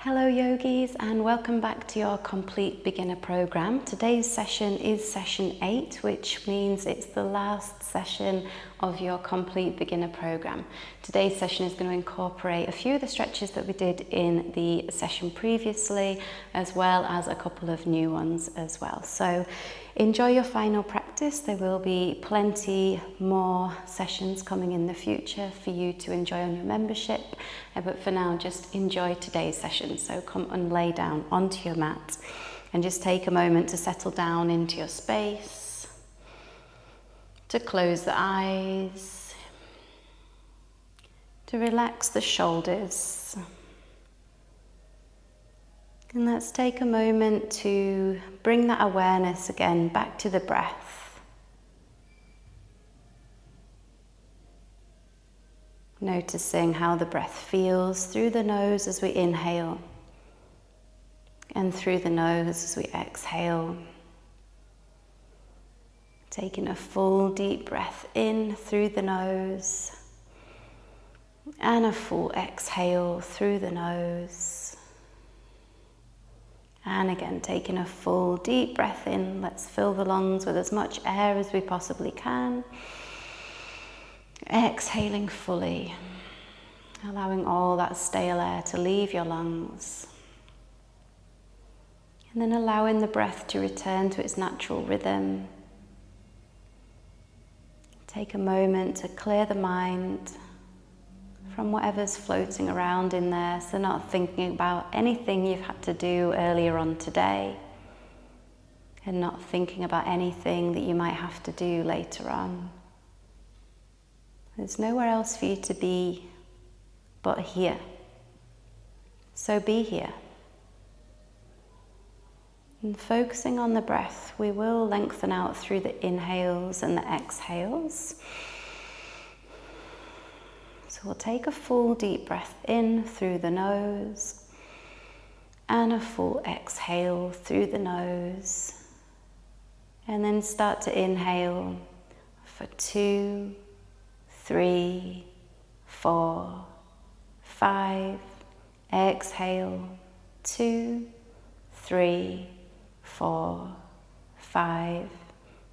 Hello yogis, and welcome back to your complete beginner program. Today's session is session 8, which means it's the last session of your complete beginner program. Today's session is going to incorporate a few of the stretches that we did in the session previously, as well as a couple of new ones as well. So enjoy your final practice. There will be plenty more sessions coming in the future for you to enjoy on your membership, but for now just enjoy today's session. So come and lay down onto your mat and just take a moment to settle down into your space, to close the eyes, to relax the shoulders. And let's take a moment to bring that awareness again back to the breath. Noticing how the breath feels through the nose as we inhale and through the nose as we exhale. Taking a full deep breath in through the nose and a full exhale through the nose. And again, taking a full deep breath in. Let's fill the lungs with as much air as we possibly can. Exhaling fully, allowing all that stale air to leave your lungs. And then allowing the breath to return to its natural rhythm. Take a moment to clear the mind from whatever's floating around in there, so not thinking about anything you've had to do earlier on today, and not thinking about anything that you might have to do later on. There's nowhere else for you to be but here. So be here. And focusing on the breath, we will lengthen out through the inhales and the exhales. So we'll take a full deep breath in through the nose and a full exhale through the nose. And then start to inhale for 2, 3, 4, 5. Exhale 2, 3, 4, 5,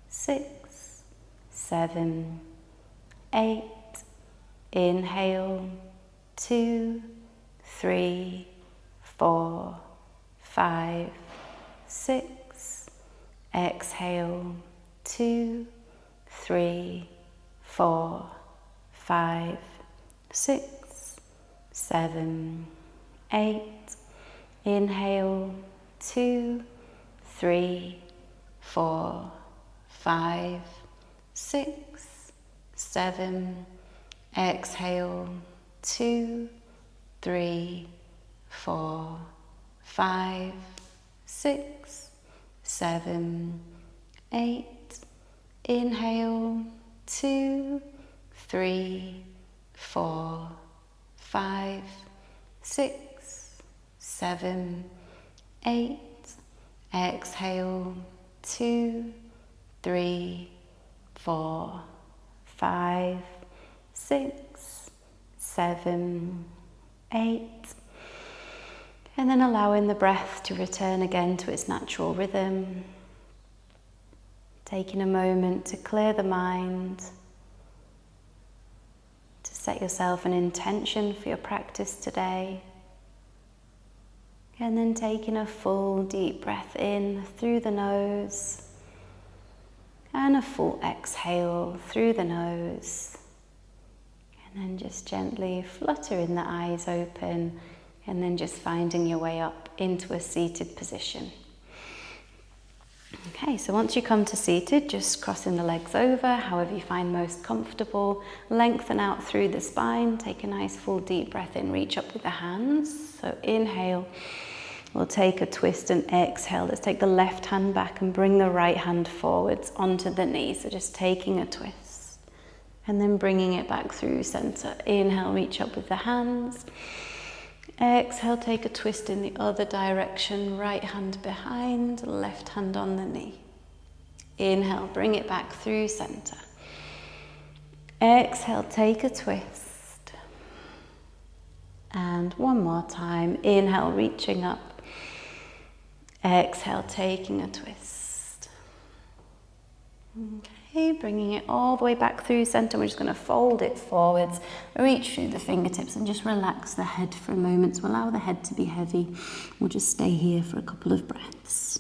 6, 7, 8. Inhale 2, 3, 4, 5, 6. Exhale 2, 3, 4, 5, 6, 7, 8. Inhale 2, 3, 4, 5, 6, 7. Exhale 2, 3, 4, 5, 6, 7, 8. Inhale 2, 3, 4, 5, 6, 7, 8. Exhale 2, 3, 4, 5, 6, 7, 8. And then allowing the breath to return again to its natural rhythm. Taking a moment to clear the mind, to set yourself an intention for your practice today. And then taking a full deep breath in through the nose and a full exhale through the nose. And then just gently fluttering the eyes open, and then just finding your way up into a seated position. Okay, so once you come to seated, just crossing the legs over, however you find most comfortable. Lengthen out through the spine, take a nice full deep breath in, reach up with the hands. So inhale, we'll take a twist, and exhale. Let's take the left hand back and bring the right hand forwards onto the knee. So just taking a twist. And then bringing it back through center. Inhale, reach up with the hands. Exhale, take a twist in the other direction. Right hand behind, left hand on the knee. Inhale, bring it back through center. Exhale, take a twist. And one more time. Inhale, reaching up. Exhale, taking a twist. Okay, bringing it all the way back through center. We're just going to fold it forwards, reach through the fingertips and just relax the head for a moment. So allow the head to be heavy. We'll just stay here for a couple of breaths.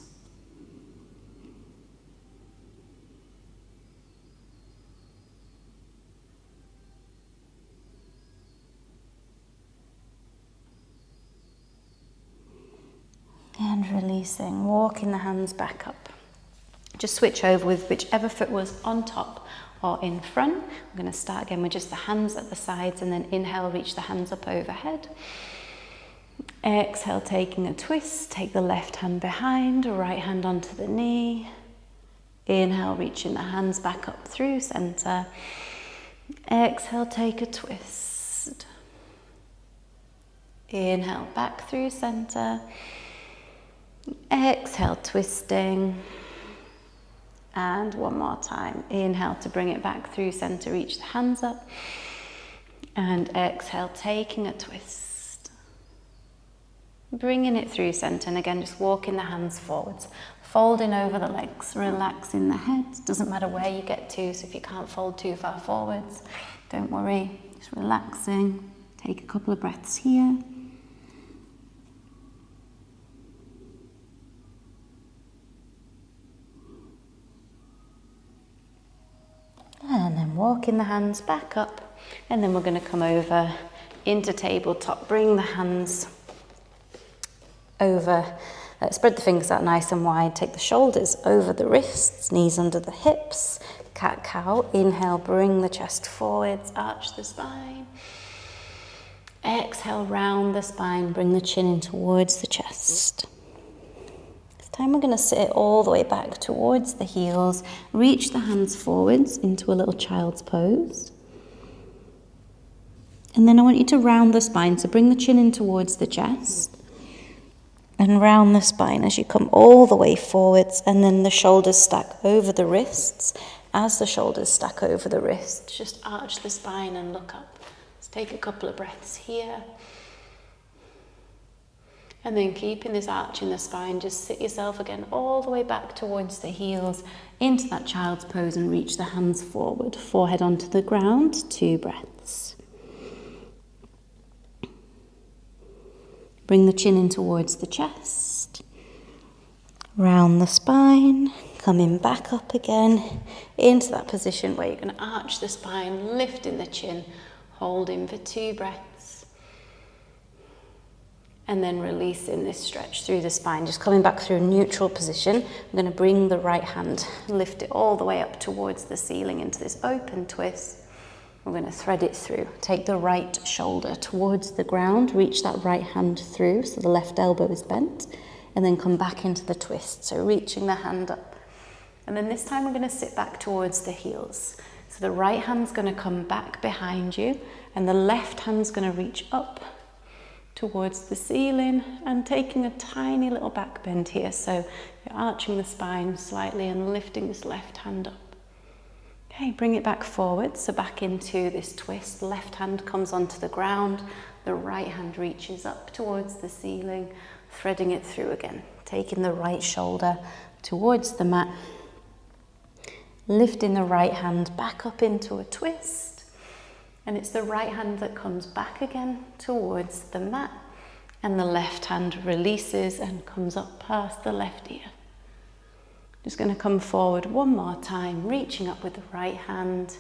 And releasing, walking the hands back up. Just switch over with whichever foot was on top or in front. We're going to start again with just the hands at the sides and then inhale, reach the hands up overhead. Exhale, taking a twist, take the left hand behind, right hand onto the knee. Inhale, reaching the hands back up through center. Exhale, take a twist. Inhale, back through center. Exhale, twisting. And one more time. Inhale to bring it back through center, reach the hands up. And exhale, taking a twist. Bringing it through center, and again, just walking the hands forwards. Folding over the legs, relaxing the head. Doesn't matter where you get to, so if you can't fold too far forwards, don't worry. Just relaxing. Take a couple of breaths here. And then walking the hands back up, and then we're going to come over into tabletop. Bring the hands over, spread the fingers out nice and wide. Take the shoulders over the wrists, knees under the hips. Cat-cow. Inhale, bring the chest forwards, arch the spine. Exhale, round the spine, bring the chin in towards the chest. Time we're going to sit it all the way back towards the heels, reach the hands forwards into a little child's pose. And then I want you to round the spine, so bring the chin in towards the chest and round the spine as you come all the way forwards, and then the shoulders stack over the wrists. As the shoulders stack over the wrists, just arch the spine and look up. Let's take a couple of breaths here. And then keeping this arch in the spine, just sit yourself again all the way back towards the heels, into that child's pose, and reach the hands forward, forehead onto the ground, 2 breaths. Bring the chin in towards the chest, round the spine, coming back up again, into that position where you're going to arch the spine, lifting the chin, holding for 2 breaths. And then releasing this stretch through the spine, just coming back through a neutral position. I'm going to bring the right hand, lift it all the way up towards the ceiling into this open twist. We're going to thread it through. Take the right shoulder towards the ground, reach that right hand through so the left elbow is bent, and then come back into the twist. So reaching the hand up. And then this time we're going to sit back towards the heels. So the right hand's going to come back behind you, and the left hand's going to reach up towards the ceiling and taking a tiny little back bend here. So you're arching the spine slightly and lifting this left hand up. Okay, bring it back forward, so back into this twist. Left hand comes onto the ground, the right hand reaches up towards the ceiling, threading it through again. Taking the right shoulder towards the mat, lifting the right hand back up into a twist. And it's the right hand that comes back again towards the mat, and the left hand releases and comes up past the left ear. Just going to come forward one more time, reaching up with the right hand,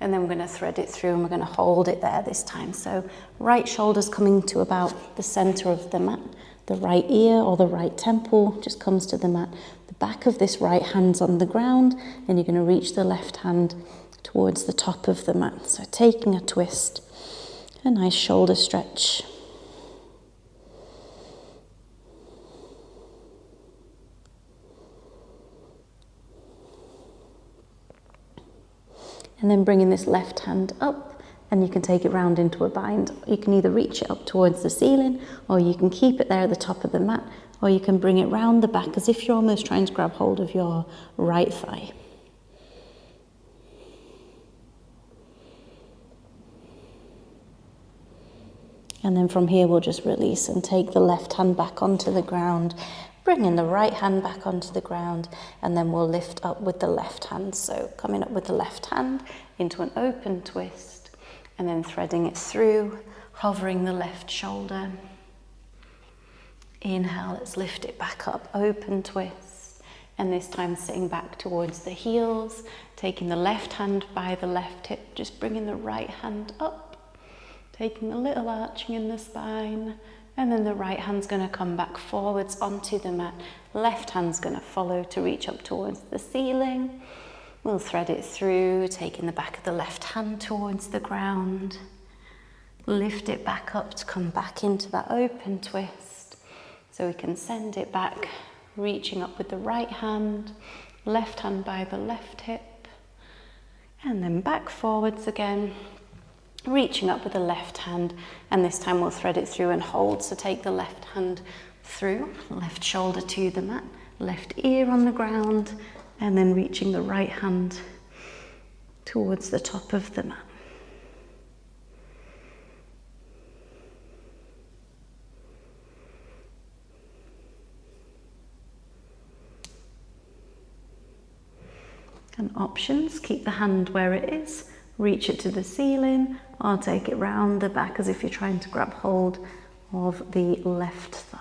and then we're going to thread it through and we're going to hold it there this time. So right shoulder's coming to about the center of the mat. The right ear or the right temple just comes to the mat. The back of this right hand's on the ground, and you're going to reach the left hand towards the top of the mat. So taking a twist, a nice shoulder stretch. And then bringing this left hand up, and you can take it round into a bind. You can either reach it up towards the ceiling, or you can keep it there at the top of the mat, or you can bring it round the back as if you're almost trying to grab hold of your right thigh. And then from here we'll just release and take the left hand back onto the ground, bringing the right hand back onto the ground, and then we'll lift up with the left hand. So coming up with the left hand into an open twist, and then threading it through, hovering the left shoulder. Inhale, let's lift it back up, open twist, and this time sitting back towards the heels, taking the left hand by the left hip, just bringing the right hand up, taking a little arching in the spine, and then the right hand's going to come back forwards onto the mat. Left hand's going to follow to reach up towards the ceiling. We'll thread it through, taking the back of the left hand towards the ground. Lift it back up to come back into that open twist. So we can send it back, reaching up with the right hand, left hand by the left hip, and then back forwards again. Reaching up with the left hand, and this time we'll thread it through and hold. So take the left hand through, left shoulder to the mat, left ear on the ground, and then reaching the right hand towards the top of the mat. And options, keep the hand where it is, reach it to the ceiling, or take it round the back as if you're trying to grab hold of the left thigh.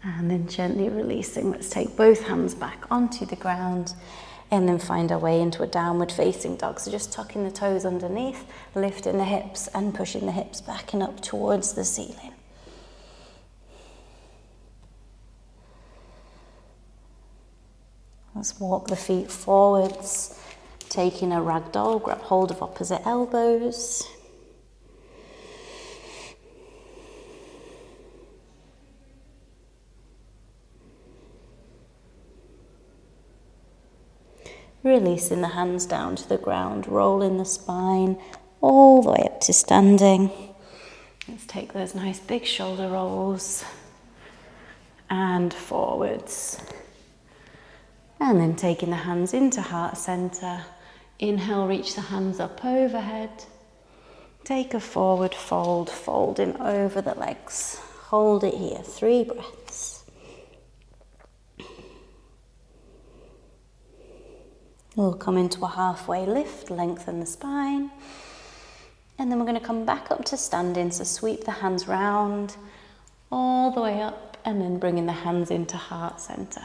And then gently releasing, let's take both hands back onto the ground and then find our way into a downward facing dog. So just tucking the toes underneath, lifting the hips and pushing the hips back and up towards the ceiling. Let's walk the feet forwards, taking a ragdoll, grab hold of opposite elbows. Releasing the hands down to the ground, rolling the spine all the way up to standing. Let's take those nice big shoulder rolls and forwards. And then taking the hands into heart center. Inhale, reach the hands up overhead. Take a forward fold, folding over the legs. Hold it here, 3 breaths. We'll come into a halfway lift, lengthen the spine. And then we're going to come back up to standing. So sweep the hands round, all the way up, and then bringing the hands into heart center.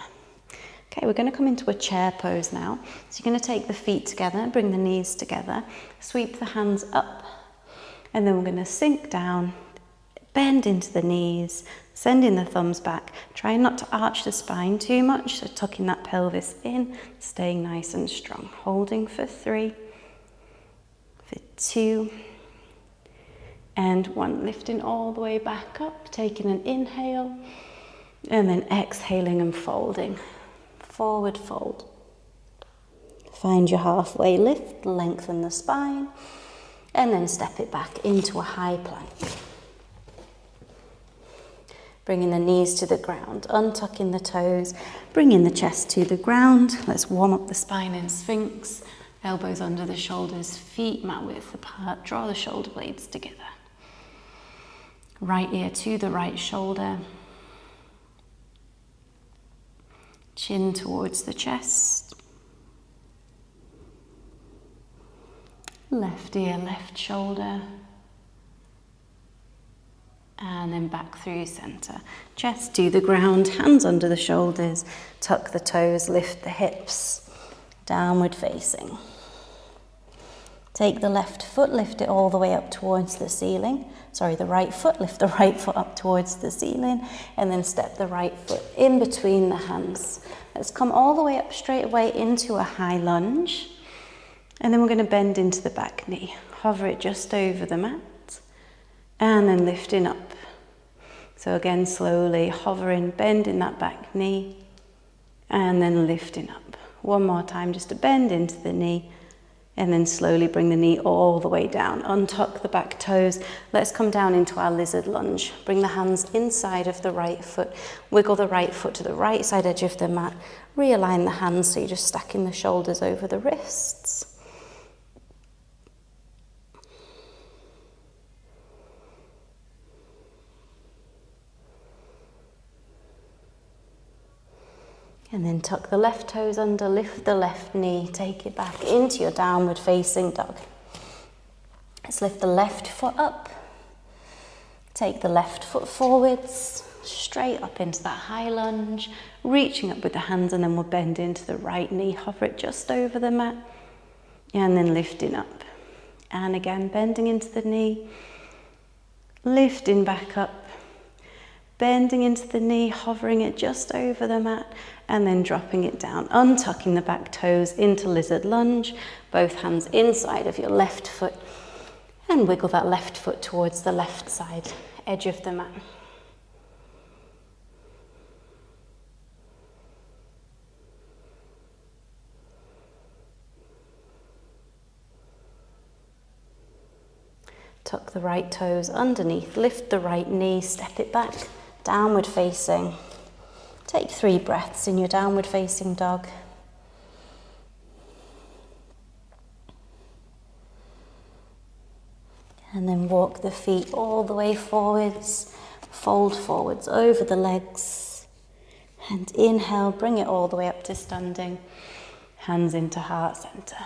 Okay, we're going to come into a chair pose now. So you're going to take the feet together, bring the knees together, sweep the hands up, and then we're going to sink down, bend into the knees, sending the thumbs back, trying not to arch the spine too much, so tucking that pelvis in, staying nice and strong. Holding for 3, for 2, and 1. Lifting all the way back up, taking an inhale, and then exhaling and folding. Forward fold. Find your halfway lift, lengthen the spine, and then step it back into a high plank. Bringing the knees to the ground, untucking the toes, bringing the chest to the ground. Let's warm up the spine in Sphinx. Elbows under the shoulders, feet mat width apart. Draw the shoulder blades together. Right ear to the right shoulder. Chin towards the chest. Left ear, left shoulder. And then back through center. Chest to the ground, hands under the shoulders. Tuck the toes, lift the hips. Downward facing. Take the left foot, lift it all the way up towards the ceiling. Sorry, the right foot, lift the right foot up towards the ceiling, and then step the right foot in between the hands. Let's come all the way up straight away into a high lunge, and then we're going to bend into the back knee. Hover it just over the mat, and then lifting up. So again, slowly hovering, bending that back knee, and then lifting up. One more time, just to bend into the knee, And then slowly bring the knee all the way down. Untuck the back toes. Let's come down into our lizard lunge. Bring the hands inside of the right foot. Wiggle the right foot to the right side edge of the mat. Realign the hands so you're just stacking the shoulders over the wrists. And then tuck the left toes under, lift the left knee, take it back into your downward facing dog. Let's lift the left foot up. Take the left foot forwards, straight up into that high lunge, reaching up with the hands, and then we'll bend into the right knee, hover it just over the mat, and then lifting up. And again, bending into the knee, lifting back up, bending into the knee, hovering it just over the mat, and then dropping it down, untucking the back toes into lizard lunge, both hands inside of your left foot, and wiggle that left foot towards the left side edge of the mat. Tuck the right toes underneath, lift the right knee, step it back, downward facing. Take 3 breaths in your downward facing dog. And then walk the feet all the way forwards, fold forwards over the legs. And inhale, bring it all the way up to standing. Hands into heart center.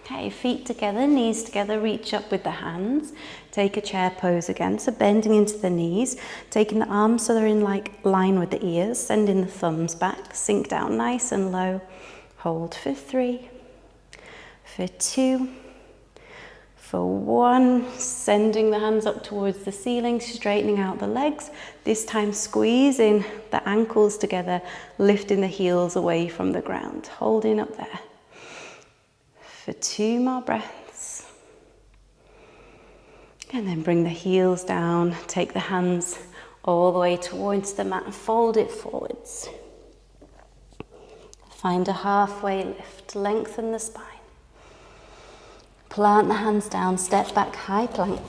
Okay, feet together, knees together, reach up with the hands. Take a chair pose again, so bending into the knees, taking the arms so they're in line with the ears, sending the thumbs back, sink down nice and low. Hold for 3, for 2, for 1, sending the hands up towards the ceiling, straightening out the legs. This time squeezing the ankles together, lifting the heels away from the ground, holding up there. For 2 more breaths. And then bring the heels down, take the hands all the way towards the mat and fold it forwards. Find a halfway lift, lengthen the spine. Plant the hands down, step back, high plank.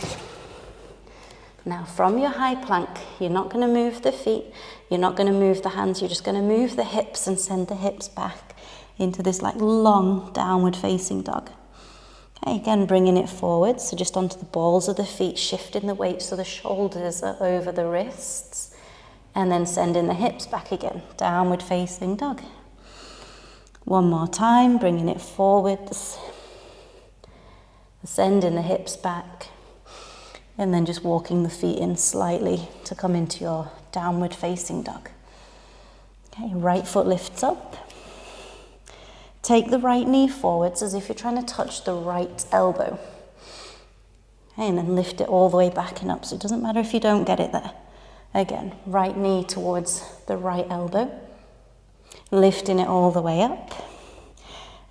Now from your high plank, you're not going to move the feet, you're not going to move the hands, you're just going to move the hips and send the hips back into this long downward facing dog. Okay, again bringing it forward, so just onto the balls of the feet, shifting the weight so the shoulders are over the wrists, and then sending the hips back again, downward facing dog. One more time, bringing it forwards, sending the hips back, and then just walking the feet in slightly to come into your downward facing dog. Okay, right foot lifts up. Take the right knee forwards as if you're trying to touch the right elbow. Okay, and then lift it all the way back and up, so it doesn't matter if you don't get it there. Again, right knee towards the right elbow, lifting it all the way up.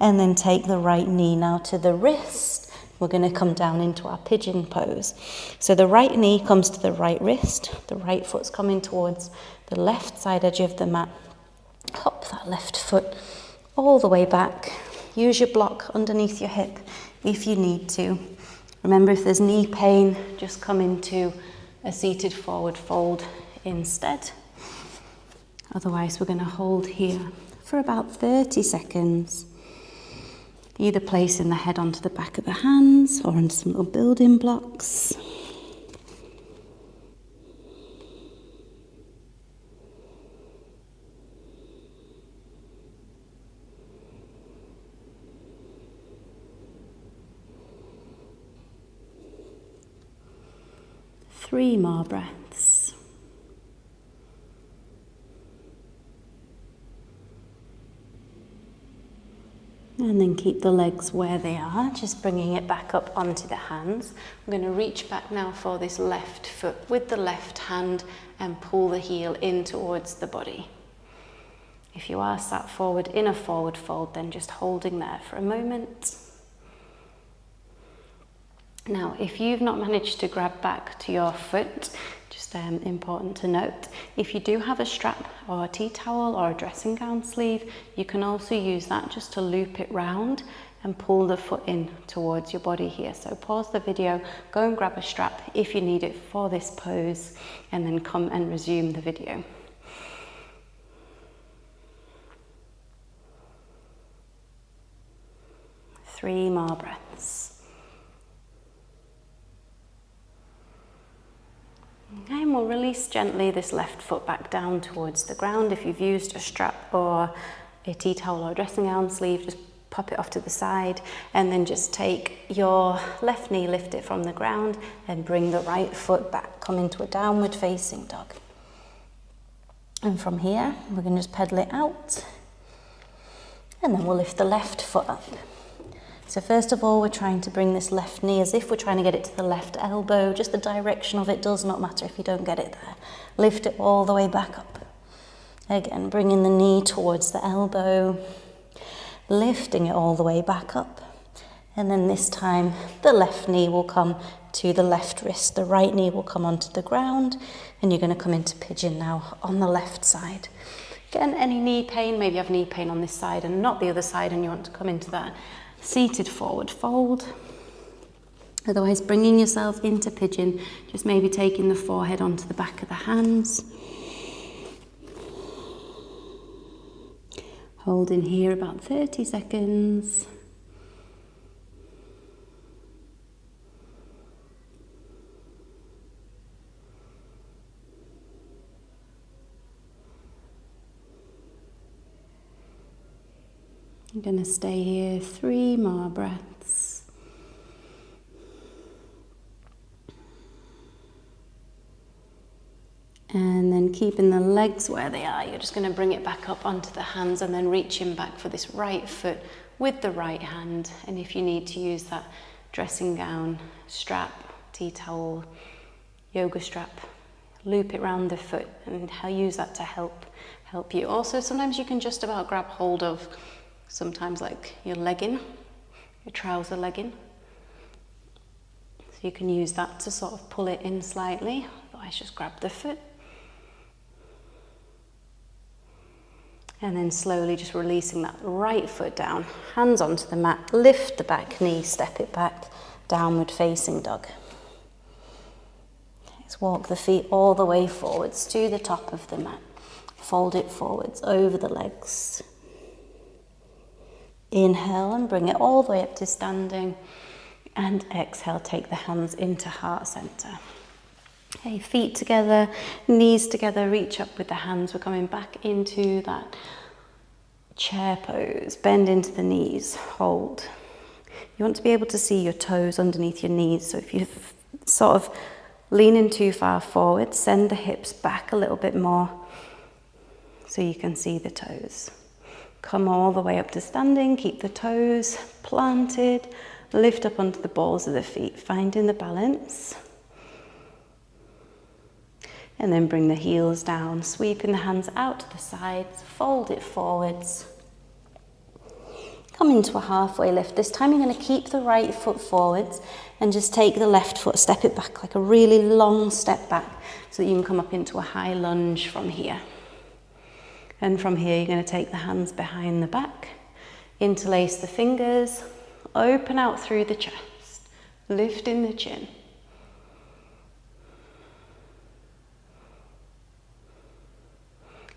And then take the right knee now to the wrist. We're going to come down into our pigeon pose. So the right knee comes to the right wrist, the right foot's coming towards the left side edge of the mat. Hop that left foot all the way back. Use your block underneath your hip if you need to. Remember, if there's knee pain, just come into a seated forward fold instead. Otherwise, we're going to hold here for about 30 seconds. Either placing the head onto the back of the hands or onto some little building blocks. Three more breaths. And then keep the legs where they are, just bringing it back up onto the hands. I'm going to reach back now for this left foot with the left hand and pull the heel in towards the body. If you are sat forward in a forward fold, then just holding there for a moment. Now, if you've not managed to grab back to your foot, Just important to note. If you do have a strap or a tea towel or a dressing gown sleeve, you can also use that just to loop it round and pull the foot in towards your body here. So pause the video, go and grab a strap if you need it for this pose, and then come and resume the video. Three more breaths. Okay, and we'll release gently this left foot back down towards the ground. If you've used a strap or a tea towel or dressing gown sleeve, just pop it off to the side, and then just take your left knee, lift it from the ground, and bring the right foot back. Come into a downward facing dog. And from here, we're going to just pedal it out, and then we'll lift the left foot up. So first of all, we're trying to bring this left knee as if we're trying to get it to the left elbow. Just the direction of it does not matter if you don't get it there. Lift it all the way back up. Again, bringing the knee towards the elbow, lifting it all the way back up. And then this time, the left knee will come to the left wrist. The right knee will come onto the ground, and you're going to come into pigeon now on the left side. Again, any knee pain, maybe you have knee pain on this side and not the other side, and you want to come into that seated forward fold. Otherwise, bringing yourself into pigeon, just maybe taking the forehead onto the back of the hands. Holding here about 30 seconds. I'm going to stay here 3 more breaths. And then keeping the legs where they are, you're just going to bring it back up onto the hands and then reaching back for this right foot with the right hand. And if you need to use that dressing gown, strap, tea towel, yoga strap, loop it around the foot and use that to help you. Also, sometimes you can just about grab hold of sometimes like your legging, your trouser legging. So you can use that to sort of pull it in slightly, otherwise just grab the foot. And then slowly just releasing that right foot down, hands onto the mat, lift the back knee, step it back, downward facing dog. Let's walk the feet all the way forwards to the top of the mat. Fold it forwards over the legs. Inhale and bring it all the way up to standing, and exhale, take the hands into heart center. Okay, feet together, knees together, reach up with the hands. We're coming back into that chair pose. Bend into the knees, hold. You want to be able to see your toes underneath your knees. So if you're sort of leaning too far forward, send the hips back a little bit more so you can see the toes. Come all the way up to standing, keep the toes planted, lift up onto the balls of the feet, finding the balance. And then bring the heels down, sweeping the hands out to the sides, fold it forwards. Come into a halfway lift. This time you're going to keep the right foot forwards and just take the left foot, step it back like a really long step back so that you can come up into a high lunge from here. And from here, you're going to take the hands behind the back, interlace the fingers, open out through the chest, lifting the chin.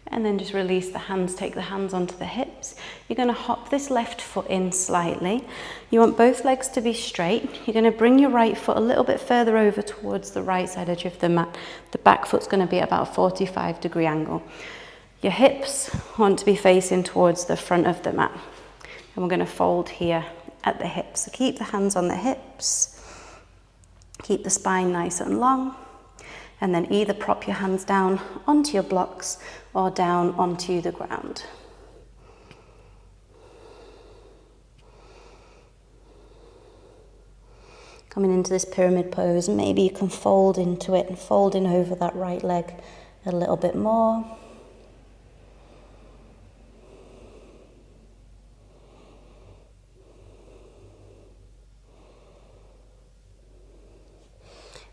And then just release the hands, take the hands onto the hips. You're going to hop this left foot in slightly. You want both legs to be straight. You're going to bring your right foot a little bit further over towards the right side edge of the mat. The back foot's going to be at about a 45-degree angle. Your hips want to be facing towards the front of the mat. And we're going to fold here at the hips. So keep the hands on the hips. Keep the spine nice and long. And then either prop your hands down onto your blocks or down onto the ground. Coming into this pyramid pose, maybe you can fold into it and fold in over that right leg a little bit more.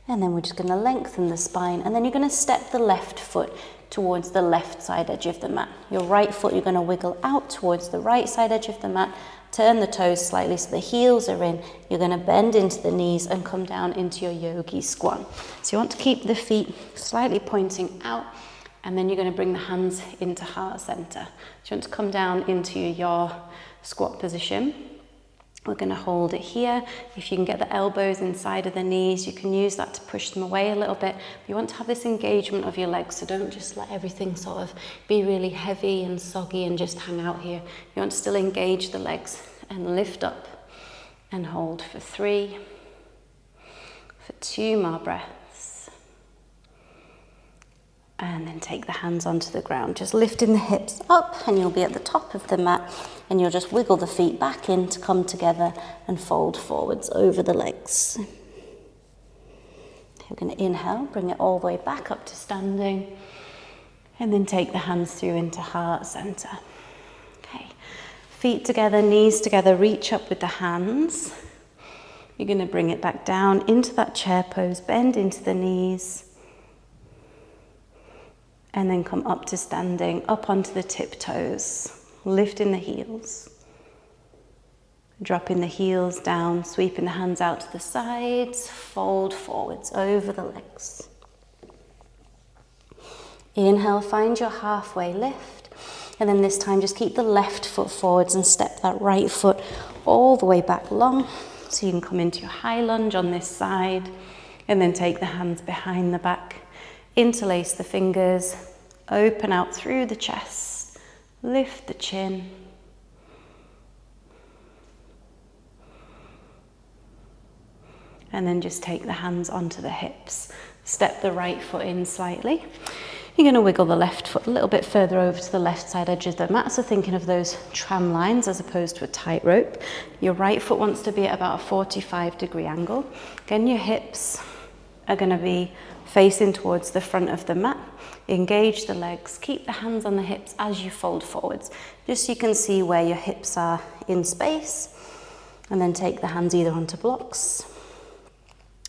And then we're just going to lengthen the spine, and then you're going to step the left foot towards the left side edge of the mat. Your right foot you're going to wiggle out towards the right side edge of the mat, turn the toes slightly so the heels are in. You're going to bend into the knees and come down into your yogi squat. So you want to keep the feet slightly pointing out, and then you're going to bring the hands into heart center. So you want to come down into your squat position. We're going to hold it here. If you can get the elbows inside of the knees, you can use that to push them away a little bit. You want to have this engagement of your legs, so don't just let everything sort of be really heavy and soggy and just hang out here. You want to still engage the legs and lift up and hold for 3, for 2 more breaths. And then take the hands onto the ground, just lifting the hips up, and you'll be at the top of the mat, and you'll just wiggle the feet back in to come together and fold forwards over the legs. We're going to inhale, bring it all the way back up to standing, and then take the hands through into heart center. Okay, feet together, knees together, reach up with the hands. You're going to bring it back down into that chair pose, bend into the knees, and then come up to standing, up onto the tiptoes, lifting the heels, dropping the heels down, sweeping the hands out to the sides, fold forwards over the legs. Inhale, find your halfway lift, and then this time just keep the left foot forwards and step that right foot all the way back long, so you can come into your high lunge on this side, and then take the hands behind the back. Interlace the fingers, open out through the chest, lift the chin. And then just take the hands onto the hips. Step the right foot in slightly. You're going to wiggle the left foot a little bit further over to the left side edge of the mat, so thinking of those tram lines as opposed to a tightrope. Your right foot wants to be at about a 45-degree angle. Again, your hips are going to be facing towards the front of the mat. Engage the legs, keep the hands on the hips as you fold forwards, just so you can see where your hips are in space, and then take the hands either onto blocks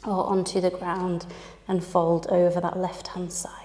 or onto the ground and fold over that left hand side.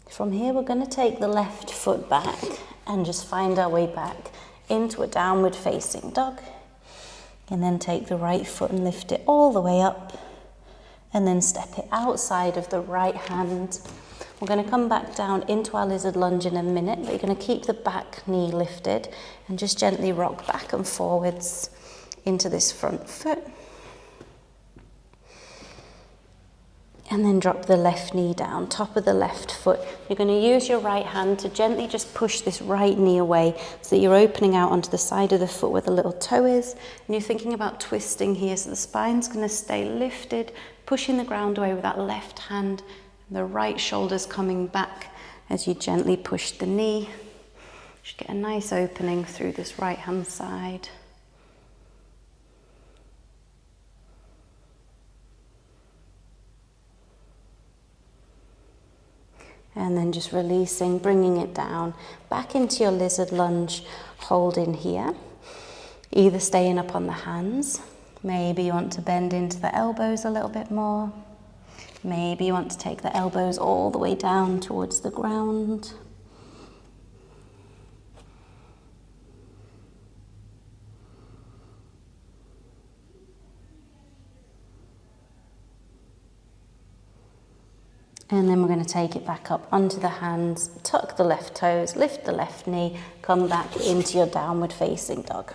From here, we're going to take the left foot back and just find our way back into a downward facing dog. And then take the right foot and lift it all the way up, and then step it outside of the right hand. We're going to come back down into our lizard lunge in a minute, but you're going to keep the back knee lifted and just gently rock back and forwards into this front foot. And then drop the left knee down, top of the left foot. You're going to use your right hand to gently just push this right knee away so that you're opening out onto the side of the foot where the little toe is. And you're thinking about twisting here, so the spine's going to stay lifted, pushing the ground away with that left hand. The right shoulder's coming back as you gently push the knee. You should get a nice opening through this right hand side. And then just releasing, bringing it down, back into your lizard lunge, hold in here. Either staying up on the hands, maybe you want to bend into the elbows a little bit more. Maybe you want to take the elbows all the way down towards the ground. And then we're going to take it back up onto the hands, tuck the left toes, lift the left knee, come back into your downward facing dog.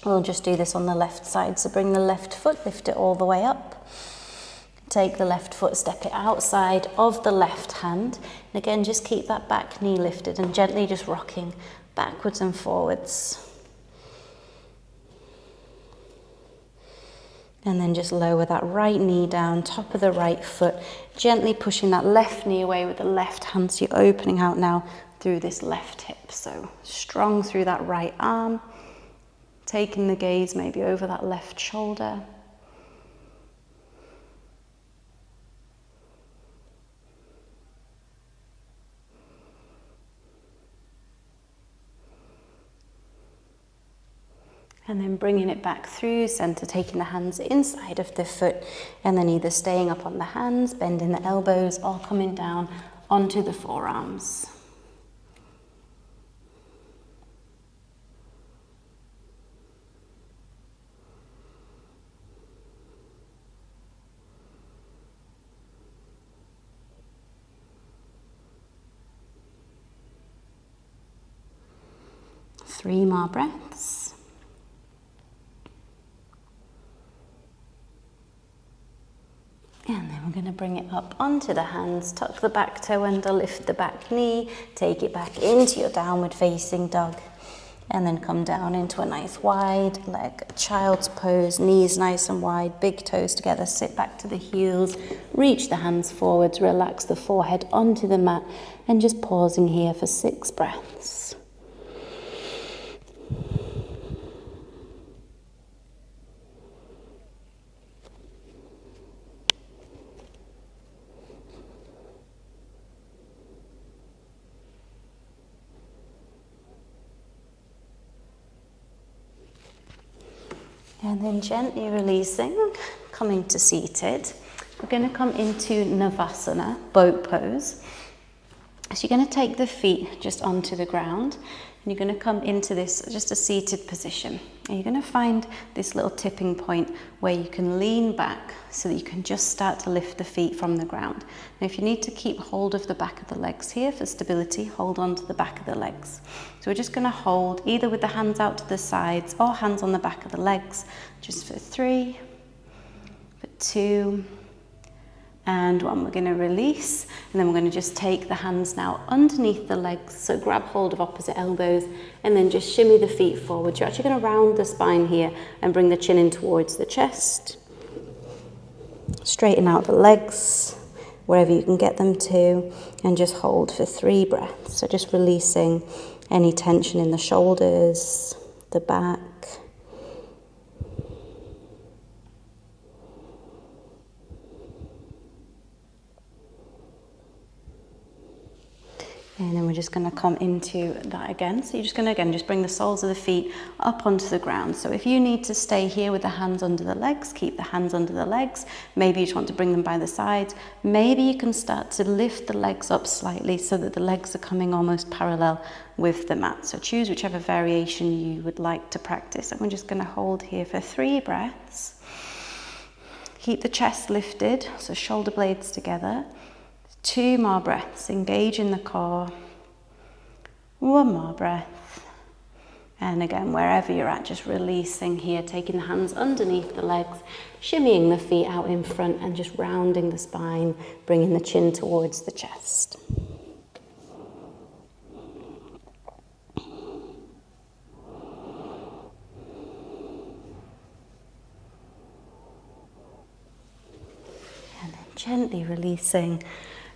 We'll just do this on the left side, so bring the left foot, lift it all the way up. Take the left foot, step it outside of the left hand. And again, just keep that back knee lifted and gently just rocking backwards and forwards. And then just lower that right knee down, top of the right foot, gently pushing that left knee away with the left hand. So you're opening out now through this left hip. So strong through that right arm, taking the gaze maybe over that left shoulder. And then bringing it back through center, taking the hands inside of the foot, and then either staying up on the hands, bending the elbows, or coming down onto the forearms. Three more breaths. And then we're going to bring it up onto the hands, tuck the back toe under, lift the back knee, take it back into your downward facing dog, and then come down into a nice wide leg child's pose, knees nice and wide, big toes together, sit back to the heels, reach the hands forwards, relax the forehead onto the mat, and just pausing here for 6 breaths. And then gently releasing, coming to seated. We're going to come into Navasana, boat pose. So you're going to take the feet just onto the ground, and you're going to come into this, just a seated position. And you're going to find this little tipping point where you can lean back so that you can just start to lift the feet from the ground. Now if you need to keep hold of the back of the legs here for stability, hold on to the back of the legs. So we're just going to hold either with the hands out to the sides or hands on the back of the legs, just for 3, for 2, and 1. We're going to release, and then we're going to just take the hands now underneath the legs, so grab hold of opposite elbows, and then just shimmy the feet forward. You're actually going to round the spine here and bring the chin in towards the chest. Straighten out the legs wherever you can get them to, and just hold for 3 breaths. So just releasing any tension in the shoulders, the back. And then we're just going to come into that again. So you're just going to, again, just bring the soles of the feet up onto the ground. So if you need to stay here with the hands under the legs, keep the hands under the legs. Maybe you just want to bring them by the sides. Maybe you can start to lift the legs up slightly so that the legs are coming almost parallel with the mat. So choose whichever variation you would like to practice. And we're just going to hold here for 3 breaths. Keep the chest lifted, so shoulder blades together. 2 more breaths, engage in the core. 1 more breath. And again, wherever you're at, just releasing here, taking the hands underneath the legs, shimmying the feet out in front and just rounding the spine, bringing the chin towards the chest. And then gently releasing.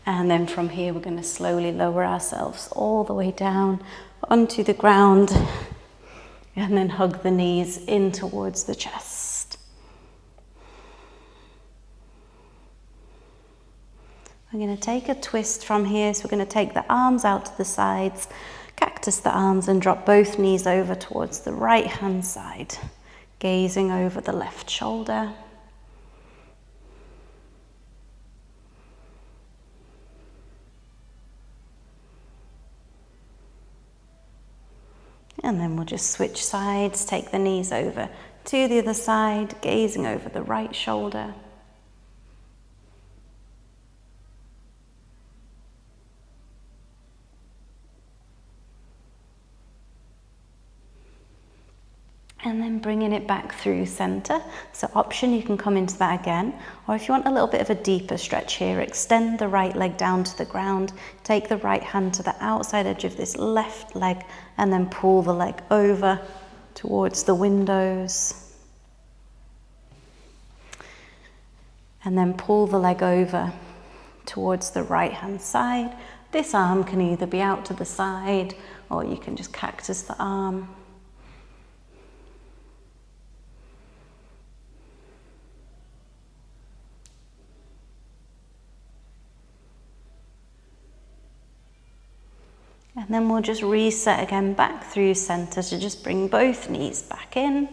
And then from here, we're going to slowly lower ourselves all the way down onto the ground, and then hug the knees in towards the chest. We're going to take a twist from here. So we're going to take the arms out to the sides, cactus the arms, and drop both knees over towards the right hand side, gazing over the left shoulder. And then we'll just switch sides, take the knees over to the other side, gazing over the right shoulder. And then bringing it back through center. So option, you can come into that again. Or if you want a little bit of a deeper stretch here, extend the right leg down to the ground, take the right hand to the outside edge of this left leg, and then pull the leg over towards the windows. And then pull the leg over towards the right hand side. This arm can either be out to the side or you can just cactus the arm. And then we'll just reset again back through center to just bring both knees back in.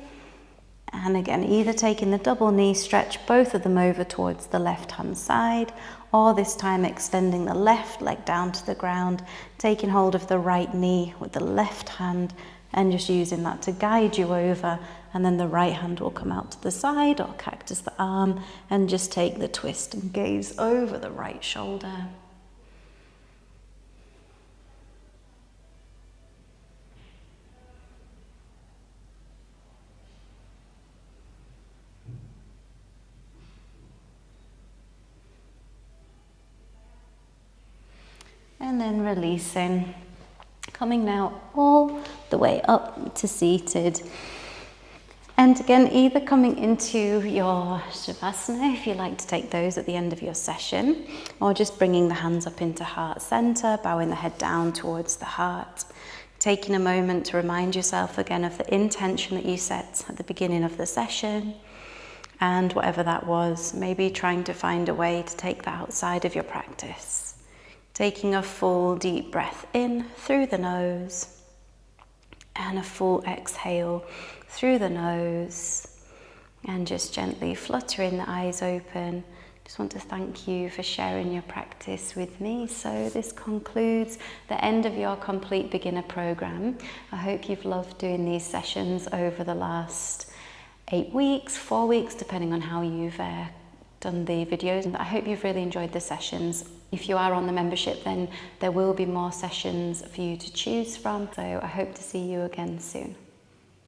And again, either taking the double knee stretch, both of them over towards the left hand side, or this time extending the left leg down to the ground, taking hold of the right knee with the left hand and just using that to guide you over. And then the right hand will come out to the side or cactus the arm and just take the twist and gaze over the right shoulder. And then releasing, coming now all the way up to seated. And again, either coming into your Shavasana, if you like to take those at the end of your session, or just bringing the hands up into heart center, bowing the head down towards the heart. Taking a moment to remind yourself again of the intention that you set at the beginning of the session. And whatever that was, maybe trying to find a way to take that outside of your practice. Taking a full deep breath in through the nose and a full exhale through the nose, and just gently fluttering the eyes open. Just want to thank you for sharing your practice with me. So this concludes the end of your complete beginner program. I hope you've loved doing these sessions over the last 8 weeks, 4 weeks, depending on how you've done the videos. And I hope you've really enjoyed the sessions. If you are on the membership, then there will be more sessions for you to choose from. So I hope to see you again soon.